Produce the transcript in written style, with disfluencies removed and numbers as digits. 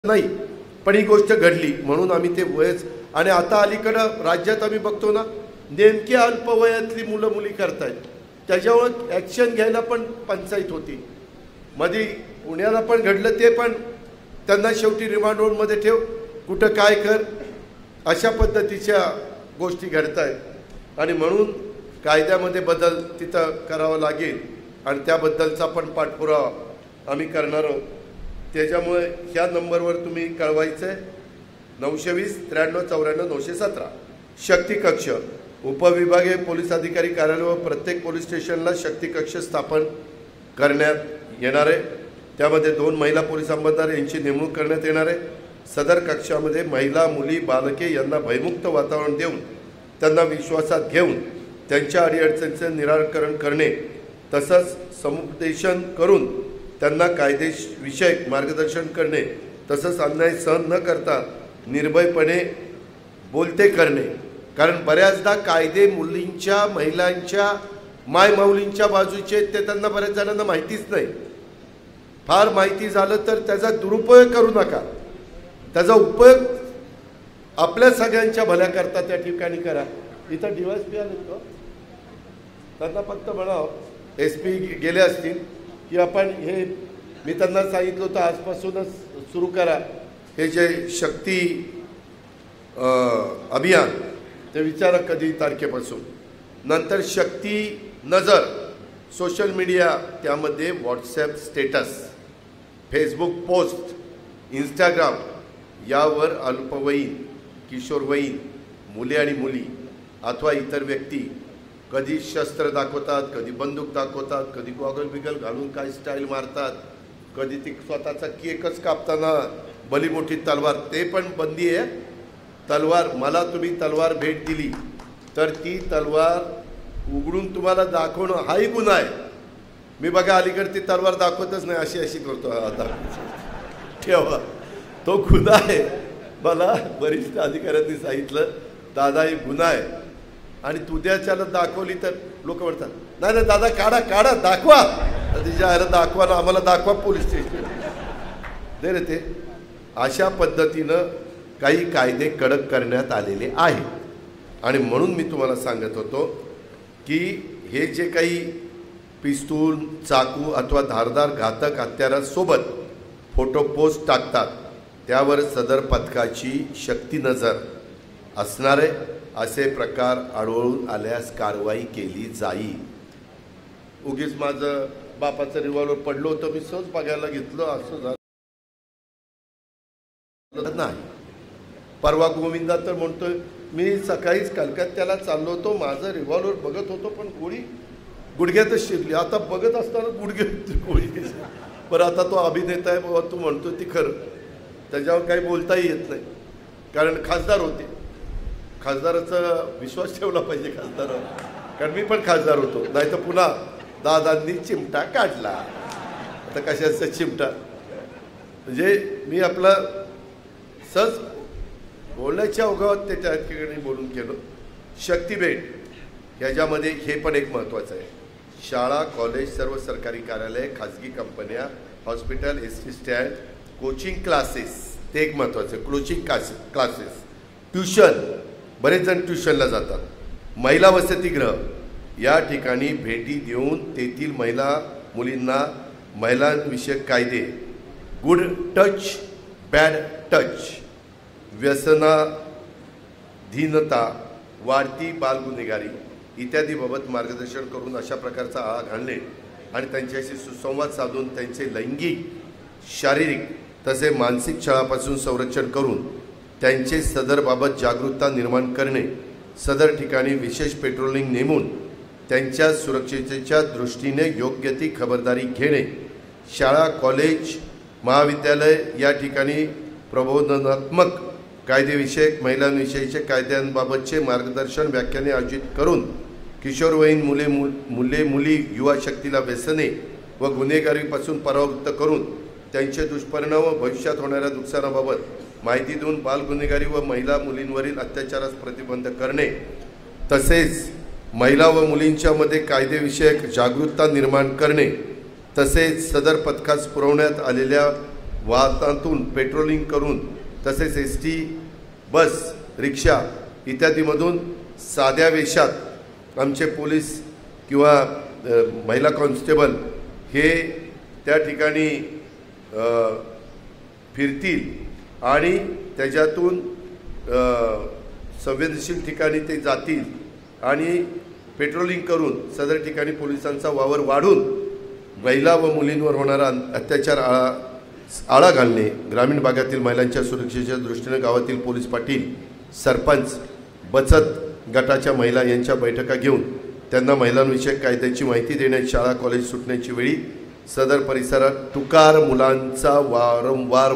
नाही, पण ही गोष्ट घडली म्हणून आम्ही ते वयच. आणि आता अलीकडं राज्यात आम्ही बघतो ना, नेमक्या अल्पवयातली मुलं मुली करतायत, त्याच्यावर ॲक्शन घ्यायला पण पंचायत होती. मध्ये पुण्याला पण घडलं, ते पण त्यांना शेवटी रिमांड होममध्ये ठेव, कुठं काय कर, अशा पद्धतीच्या गोष्टी घडत आहेत. आणि म्हणून कायद्यामध्ये बदल तिथं करावा लागेल आणि त्याबद्दलचा पण पाठपुरावा आम्ही करणार आहोत. त्याच्यामुळे ह्या नंबरवर तुम्ही कळवायचं आहे, 920 93 94 917. शक्ती कक्ष उपविभागीय पोलीस अधिकारी कार्यालय व प्रत्येक पोलीस स्टेशनला शक्ती कक्ष स्थापन करण्यात येणार आहे. त्यामध्ये 2 महिला पोलीस अंमलदार यांची नेमणूक करण्यात येणार आहे. सदर कक्षामध्ये महिला, मुली, बालके यांना भयमुक्त वातावरण देऊन त्यांना विश्वासात घेऊन त्यांच्या अडीअडचणींचे निराकरण करणे तसंच समुपदेशन करून त्यांना कायदेविषयक मार्गदर्शन करणे तसंच अन्याय सहन न करता निर्भयपणे बोलते करणे. कारण बऱ्याचदा कायदे मुलींच्या, महिलांच्या, मायमाऊलींच्या बाजूचे ते त्यांना बऱ्याच जणांना माहितीच नाही. फार माहिती झालं तर त्याचा दुरुपयोग करू नका, त्याचा उपयोग आपल्या सगळ्यांच्या भल्याकरता त्या ठिकाणी करा. इथं DYSP आले का, त्यांना फक्त म्हणावं, SP गेले असतील की आपण हे, मी त्यांना सांगितलं होतं आजपासूनच सुरू करा हे जे शक्ती अभियान, ते विचारा कधी तारखेपासून. नंतर शक्ती नजर सोशल मीडिया, त्यामध्ये WhatsApp status, Facebook post, Instagram यावर अल्पवयीन, किशोरवयीन मुले आणि मुली अथवा इतर व्यक्ती कधी शस्त्र दाखवतात, कधी बंदूक दाखवतात, कधी गॉगल बिगल घालून काय स्टाईल मारतात, कधी ती स्वतःचा केकच कापताना भलीमोठी तलवार, ते पण बंदी आहे. तलवार, मला तुम्ही तलवार भेट दिली तर ती तलवार उघडून तुम्हाला दाखवणं हाही गुन्हा आहे. मी बघा अलीकडे ती तलवार दाखवतच नाही, अशी अशी करतो आता, ठेवा, तो गुन्हा आहे. मला वरिष्ठ अधिकाऱ्यांनी सांगितलं, दादा हे गुन्हा आहे आणि तुझ्याच्याला दाखवली तर लोक म्हणतात, नाही नाही दादा काढा काढा, दाखवा, तिच्या आयला दाखवा ना, आम्हाला दाखवा पोलीस स्टेशन दे रे. ते अशा पद्धतीनं काही कायदे कडक करण्यात आलेले आहेत. आणि म्हणून मी तुम्हाला सांगत होतो की हे जे काही पिस्तूल, चाकू अथवा धारदार घातक हत्यारांसोबत फोटो पोस्ट टाकतात, त्यावर सदर पथकाची शक्ती नजर असणार आहे. असे प्रकार आढळून आल्यास कारवाई केली जाईल. उगीच माझं बापाचं रिव्हॉल्वर पडलं होतं, मी सहज बघायला घेतलं, असं झालं नाही. परवा गोविंदा तर म्हणतोय, मी सकाळीच कलकत्त्याला चाललो होतो, माझं रिव्हॉल्वर बघत होतो पण गोळी गुडघ्यातच शिरली. आता बघत असताना गुडघ्यात गोळी, बरं आता तो अभिनेता आहे बाबा, तू म्हणतो ती खरं, त्याच्यावर काही बोलताही येत नाही. कारण खासदार होते, खासदाराचा विश्वास ठेवला पाहिजे खासदारावर, कारण मी पण खासदार होतो. नाही तर पुन्हा दादांनी चिमटा काढला, आता कशाचा चिमटा, म्हणजे मी आपला सहज बोलण्याच्या ओघात ते त्या ठिकाणी बोलून केलं. शक्तीभेट ह्याच्यामध्ये हे पण एक महत्त्वाचं आहे. शाळा, कॉलेज, सर्व सरकारी कार्यालय, खाजगी कंपन्या, hospital, ST stand, coaching classes, ते एक महत्त्वाचं आहे. कोचिंग क्लासेस, ट्युशन, बरेच जण ट्युशनला जातात. महिला वसतिगृह या ठिकाणी भेटी देऊन तेथील महिला मुलींना महिलांविषयक कायदे, गुड टच, बॅड टच, व्यसनाधीनता, वाढती बालगुन्हेगारी इत्यादीबाबत मार्गदर्शन करून अशा प्रकारचा आळा घालणे आणि त्यांच्याशी सुसंवाद साधून त्यांचे लैंगिक, शारीरिक तसे मानसिक छळापासून संरक्षण करून त्यांचे सदरबाबत जागरूकता निर्माण करणे, सदर ठिकाणी विशेष पेट्रोलिंग नेमून त्यांच्या सुरक्षेच्या दृष्टीने योग्य ती खबरदारी घेणे, शाळा, कॉलेज, महाविद्यालय या ठिकाणी प्रबोधनात्मक कायदेविषयक, महिलांविषयीचे कायद्यांबाबतचे मार्गदर्शन व्याख्याने आयोजित करून किशोरवयीन मुली युवा शक्तीला व्यसने व गुन्हेगारीपासून परावृत्त करून त्यांचे दुष्परिणाम व भविष्यात होणाऱ्या नुकसानाबाबत माहिती देऊन बालगुन्हेगारी व महिला मुलींवरील अत्याचारास प्रतिबंध करणे, तसेच महिला व मुलींच्यामध्ये कायदेविषयक जागरूकता निर्माण करणे, तसेच सदर पथकास पुरवण्यात आलेल्या वाहनातून पेट्रोलिंग करून तसेच एस.टी. बस, रिक्षा इत्यादीमधून साध्या वेशात आमचे पोलीस किंवा महिला कॉन्स्टेबल हे त्या ठिकाणी फिरतील आणि त्याच्यातून संवेदनशील ठिकाणी ते जातील आणि पेट्रोलिंग करून सदर ठिकाणी पोलिसांचा वावर वाढून महिला व मुलींवर होणारा अत्याचार आळा घालणे, ग्रामीण भागातील महिलांच्या सुरक्षेच्या दृष्टीने गावातील पोलीस पाटील, सरपंच, बचत गटाच्या महिला यांच्या बैठका घेऊन त्यांना महिलांविषयक कायद्याची माहिती देण्यात, शाळा कॉलेज सुटण्याची वेळी सदर परिसरात टुकार मुलांचा वारंवार